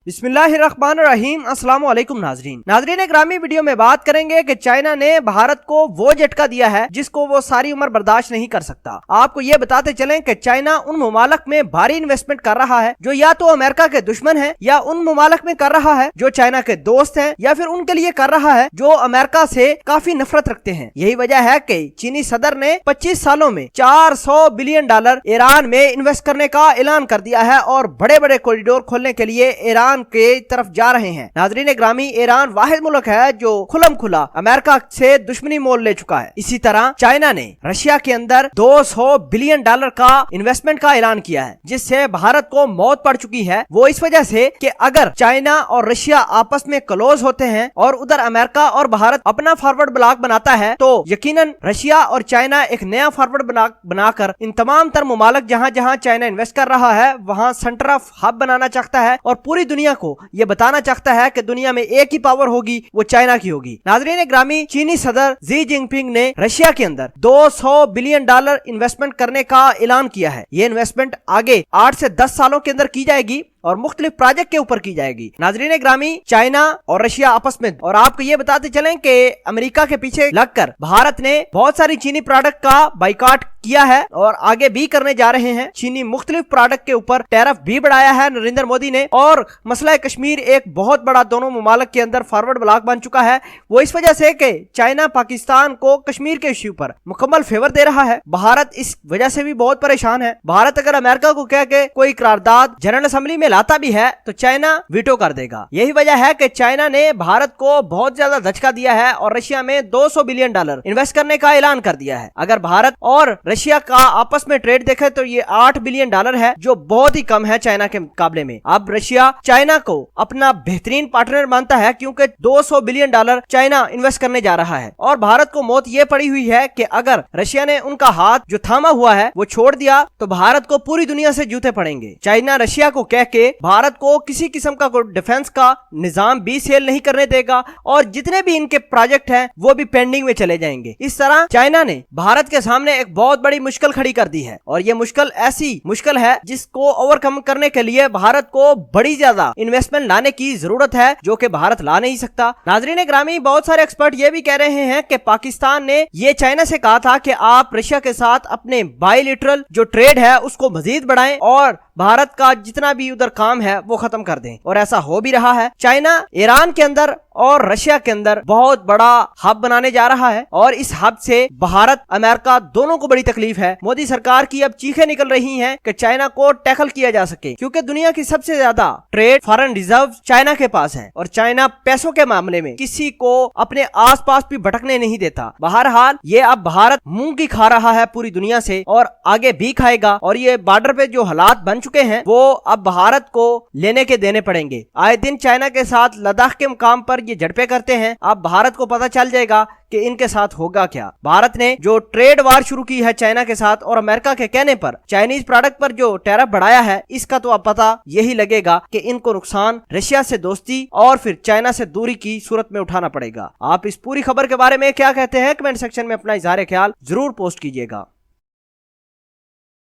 बिस्मिल्लाहिर्रहमानिर्रहीम। अस्सलाम वालेकुम नाजरीन ग्रामी वीडियो में बात करेंगे कि चाइना ने भारत को वो झटका दिया है जिसको वो सारी उम्र बर्दाश्त नहीं कर सकता। आपको ये बताते चलें कि चाइना उन ममालिक में भारी इन्वेस्टमेंट कर रहा है जो या तो अमेरिका के दुश्मन है, या उन ममालिक में कर रहा है जो चाइना के दोस्त हैं, या फिर उनके लिए कर रहा है जो अमेरिका से काफी नफरत रखते हैं। यही वजह है कि चीनी सदर ने 25 सालों में $400 बिलियन ईरान में इन्वेस्ट करने का ऐलान कर दिया है और बड़े बड़े कॉरिडोर खोलने के लिए ईरान के तरफ जा रहे हैं। नाजरीन ग्रामी, ईरान वाहिद मुल्क है जो खुलम खुला अमेरिका से दुश्मनी मोल ले चुका है। इसी तरह चाइना ने रशिया के अंदर $200 बिलियन का इन्वेस्टमेंट का ऐलान किया है, जिससे भारत को मौत पड़ चुकी है। वो इस वजह से कि अगर चाइना और रशिया आपस में क्लोज होते हैं और उधर अमेरिका और भारत अपना फॉरवर्ड ब्लॉक बनाता है, तो यकीनन रशिया और चाइना एक नया फॉरवर्ड ब्लॉक बनाकर इन तमाम तर ममालिक जहां जहां चाइना इन्वेस्ट कर रहा है वहां सेंटर ऑफ हब बनाना चाहता है और पूरी दुनिया को ये बताना चाहता है कि दुनिया में एक ही पावर होगी, वो चाइना की होगी। नाजरीन ग्रामी, चीनी सदर जी जिनपिंग ने रशिया के अंदर $200 बिलियन इन्वेस्टमेंट करने का ऐलान किया है। ये इन्वेस्टमेंट आगे 8 से 10 सालों के अंदर की जाएगी और मुख्तलिफ प्रोजेक्ट के ऊपर की जाएगी। नाजरीन ग्रामी, चाइना और रशिया आपस में, और आपको ये बताते चलें कि अमेरिका के पीछे लगकर भारत ने बहुत सारी चीनी प्रोडक्ट का बाइकआउट किया है और आगे भी करने जा रहे हैं। चीनी मुख्तलिफ प्रोडक्ट के ऊपर टैरिफ भी बढ़ाया है नरेंद्र मोदी ने, और मसला कश्मीर एक बहुत बड़ा दोनों ममालिक के अंदर फॉरवर्ड ब्लॉक बन चुका है। वो इस वजह से कि चाइना पाकिस्तान को कश्मीर के इश्यू पर मुकम्मल फेवर दे रहा है। भारत इस वजह से भी बहुत परेशान है। भारत अगर अमेरिका को कह के कोई करारदाद जनरल असेंबली में लाता भी है तो चाइना वीटो कर देगा। यही वजह है कि चाइना ने भारत को बहुत ज्यादा धचका दिया है और रशिया में $200 बिलियन इन्वेस्ट करने का ऐलान कर दिया है। अगर भारत और रशिया का आपस में ट्रेड देखे तो ये $8 बिलियन है, जो बहुत ही कम है चाइना के मुकाबले में। अब रशिया चाइना को अपना बेहतरीन पार्टनर मानता है क्योंकि $200 बिलियन चाइना इन्वेस्ट करने जा रहा है, और भारत को मौत ये पड़ी हुई है कि अगर रशिया ने उनका हाथ जो थामा हुआ है वो छोड़ दिया तो भारत को पूरी दुनिया से जूते पड़ेंगे। चाइना रशिया को कह के भारत को किसी किस्म का कोई डिफेंस का निजाम भी सेल नहीं करने देगा और जितने भी इनके प्रोजेक्ट हैं वो भी पेंडिंग में चले जाएंगे। इस तरह चाइना ने भारत के सामने एक बहुत बड़ी मुश्किल खड़ी कर दी है, और ये मुश्किल ऐसी मुश्किल है जिसको ओवरकम करने के लिए भारत को बड़ी ज्यादा इन्वेस्टमेंट लाने की जरूरत है, जो कि भारत ला नहीं सकता। नाजरीन ग्रामी, बहुत सारे एक्सपर्ट ये भी कह रहे हैं कि पाकिस्तान ने ये चाइना से कहा था कि आप रशिया के साथ अपने बायलैटरल जो ट्रेड है उसको मजीद बढ़ाएं और भारत का जितना भी उधर काम है वो खत्म कर दें, और ऐसा हो भी रहा है। चाइना ईरान के अंदर और रशिया के अंदर बहुत बड़ा हब बनाने जा रहा है, और इस हब से भारत अमेरिका दोनों को बड़ी तकलीफ है। मोदी सरकार की अब चीखें निकल रही हैं कि चाइना को टैकल किया जा सके, क्योंकि दुनिया की सबसे ज्यादा ट्रेड फॉरेन रिजर्व चाइना के पास है, और चाइना पैसों के मामले में किसी को अपने आसपास भी भटकने नहीं देता। बहरहाल ये अब भारत मुंह की खा रहा है पूरी दुनिया से और आगे भी खाएगा, और ये बॉर्डर पे जो हालात बन चुके हैं वो अब भारत को लेने के देने पड़ेंगे। आए दिन चाइना के साथ लद्दाख के मुकाम पर ये झड़पें करते हैं। अब भारत को पता चल जाएगा कि इनके साथ होगा क्या। भारत ने जो ट्रेड वार शुरू की है चाइना के साथ, और अमेरिका के कहने पर चाइनीज प्रोडक्ट पर जो टैरिफ बढ़ाया है, इसका तो अब पता यही लगेगा कि इनको नुकसान रशिया से दोस्ती और फिर चाइना से दूरी की सूरत में उठाना पड़ेगा। आप इस पूरी खबर के बारे में क्या कहते हैं? कमेंट सेक्शन में अपना इजहार ख्याल जरूर पोस्ट कीजिएगा।